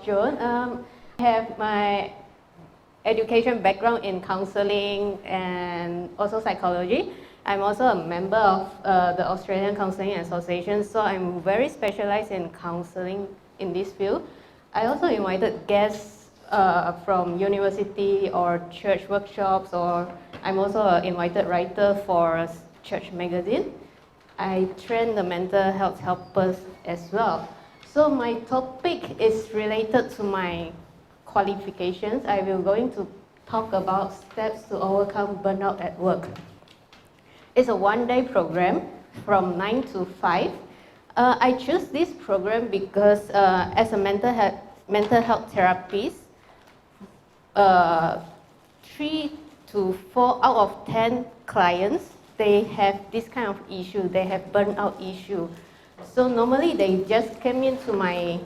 Joan. I have my education background in counseling and also psychology. I'm also a member of the Australian Counseling Association, so I'm very specialized in counseling in this field. I also invited guests from university or church workshops, or I'm also an invited writer for a church magazine. I train the mental health helpers as well. So my topic is related to my qualifications. I will going to talk about steps to overcome burnout at work. It's a one-day program from 9 to 5. I choose this program because as a mental health therapist, 3 to 4 out of 10 clients, they have this kind of issue. They have burnout issue. So normally they just came into my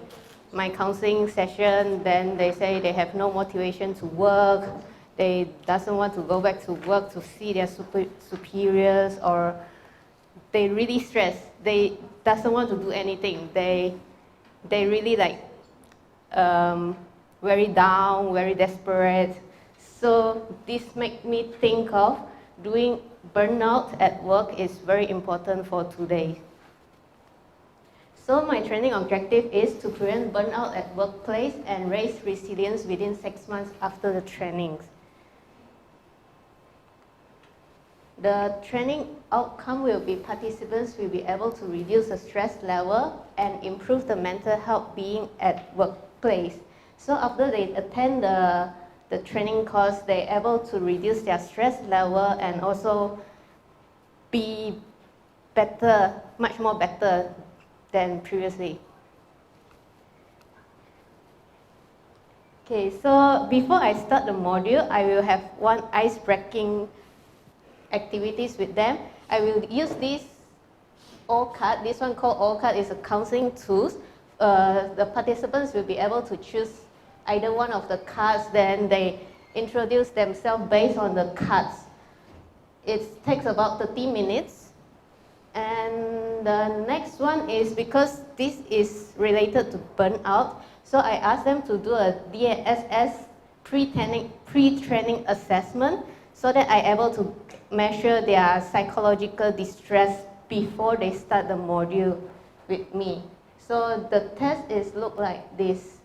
counseling session, then they say they have no motivation to work, they doesn't want to go back to work to see their superiors, or they really stressed. They doesn't want to do anything. They really like very down, very desperate. So this makes me think of doing burnout at work is very important for today. So my training objective is to prevent burnout at workplace and raise resilience within 6 months after the trainings. The training outcome will be participants will be able to reduce the stress level and improve the mental health being at workplace. So after they attend the training course, they're able to reduce their stress level and also be better, much more better than previously. Okay, so before I start the module, I will have one ice-breaking activities with them. I will use this all card. This one called all card is a counseling tools. The participants will be able to choose either one of the cards, then they introduce themselves based on the cards. It takes about 30 minutes. And the next one is because this is related to burnout, so I asked them to do a DASS pre-training assessment so that I'm able to measure their psychological distress before they start the module with me. So the test is look like this.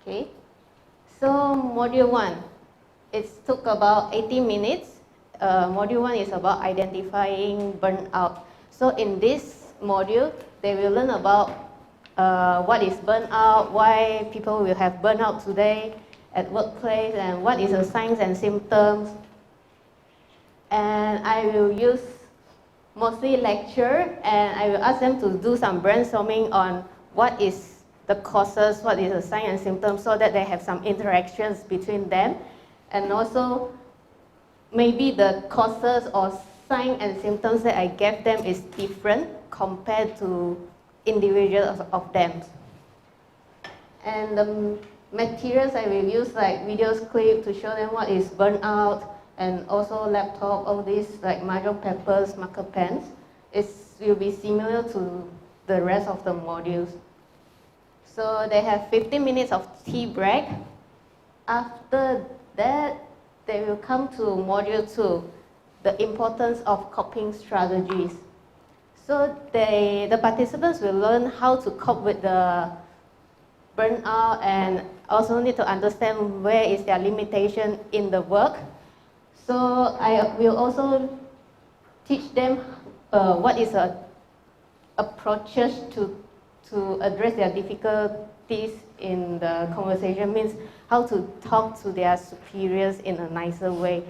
Okay. So module 1, it took about 80 minutes. Module 1 is about identifying burnout. So in this module, they will learn about what is burnout, why people will have burnout today at workplace, and what is the signs and symptoms. And I will use mostly lecture, and I will ask them to do some brainstorming on what is the causes, what is the sign and symptoms, so that they have some interactions between them. And also, maybe the causes or signs and symptoms that I gave them is different compared to individuals of them. And the materials I will use like videos clip to show them what is burnout, and also laptop, all these like marker papers, marker pens. It will be similar to the rest of the modules. So they have 15 minutes of tea break. After that, they will come to module 2, the importance of coping strategies. So the participants will learn how to cope with the burnout and also need to understand where is their limitation in the work. So I will also teach them what is approaches to address their difficulties in the conversation, means how to talk to their superiors in a nicer way,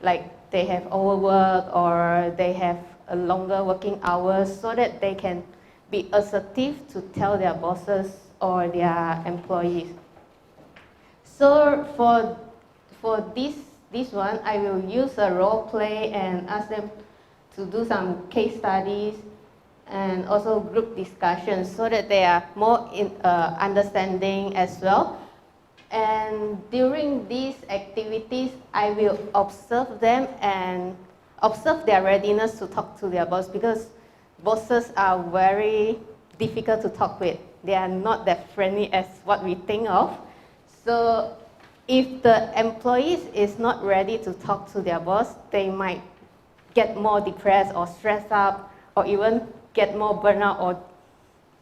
like they have overwork or they have a longer working hours, so that they can be assertive to tell their bosses or their employees. So for this one, I will use a role play and ask them to do some case studies and also group discussions so that they are more understanding as well. And during these activities, I will observe them and observe their readiness to talk to their boss, because bosses are very difficult to talk with. they are not that friendly as what we think of. So if the employees is not ready to talk to their boss, they might get more depressed or stressed up, or even get more burnout, or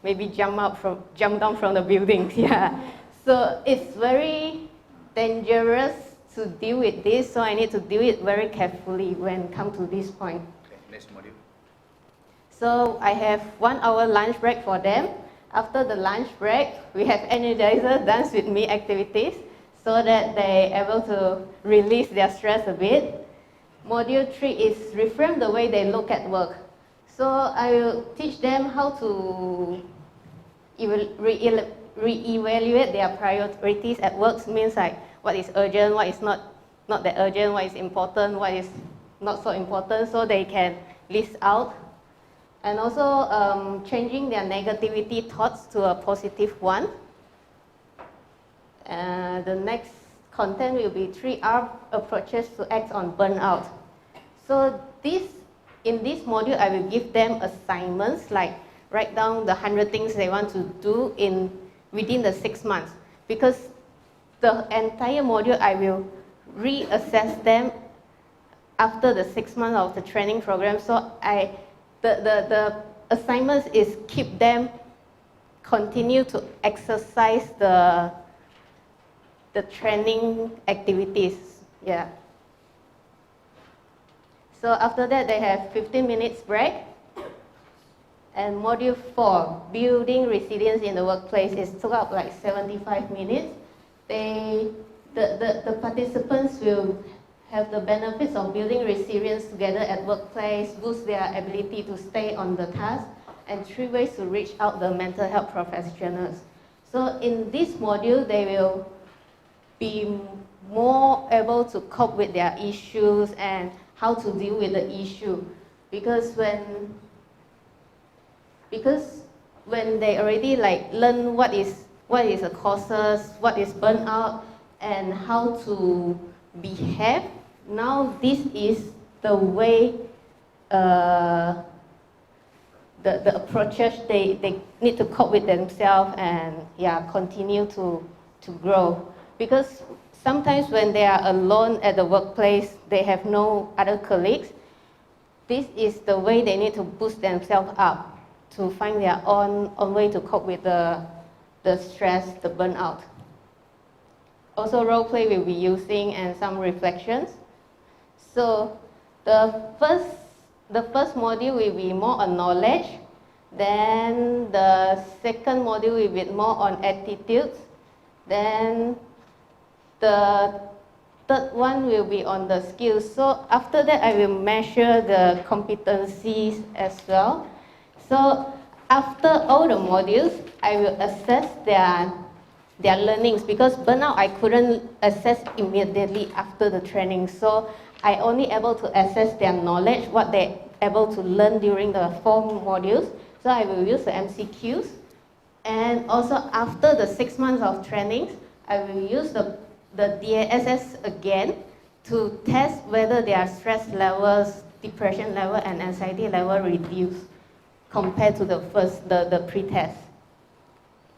maybe jump down from the buildings. Yeah. So it's very dangerous to deal with this. So I need to deal it very carefully when come to this point. Okay, next module. So I have 1 hour lunch break for them. After the lunch break, we have energizer dance with me activities so that they're able to release their stress a bit. Module 3 is reframe the way they look at work. So I will teach them how to re-evaluate their priorities at work. Means like what is urgent, what is not that urgent, what is important, what is not so important, so they can list out. And also changing their negativity thoughts to a positive one. The next content will be 3R approaches to act on burnout. So in this module, I will give them assignments, like write down the 100 things they want to do within the 6 months. Because the entire module, I will reassess them after the 6 months of the training program. So the assignments is keep them continue to exercise the training activities. Yeah. So after that, they have 15 minutes break. And module 4, building resilience in the workplace, is took up like 75 minutes. The participants will have the benefits of building resilience together at workplace, boost their ability to stay on the task, and 3 ways to reach out the mental health professionals. So in this module, they will be more able to cope with their issues and how to deal with the issue. Because when they already learn what is the causes, what is burnout, and how to behave, now this is the way, the approaches they need to cope with themselves and continue to grow. Because sometimes when they are alone at the workplace, they have no other colleagues. This is the way they need to boost themselves up to find their own way to cope with the stress, the burnout. Also, role play will be using and some reflections. So the first module will be more on knowledge. Then the second module will be more on attitudes. Then the third one will be on the skills. So after that, I will measure the competencies as well. So after all the modules, I will assess their learnings, because burnout I couldn't assess immediately after the training. So I only able to assess their knowledge, what they're able to learn during the 4 modules. So I will use the MCQs. And also after the 6 months of trainings, I will use the DASS again to test whether their stress levels, depression level, and anxiety level reduce compared to the pre-test.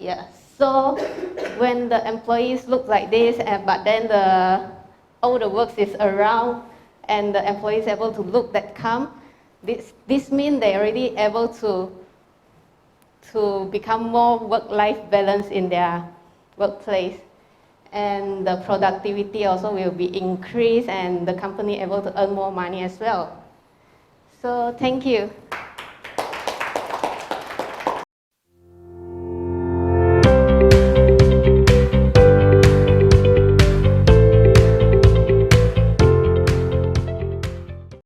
Yeah. So when the employees look like this, but then all the works is around, and the employees able to look that calm, this means they're already able to become more work-life balance in their workplace. And the productivity also will be increased, and the company able to earn more money as well. So thank you.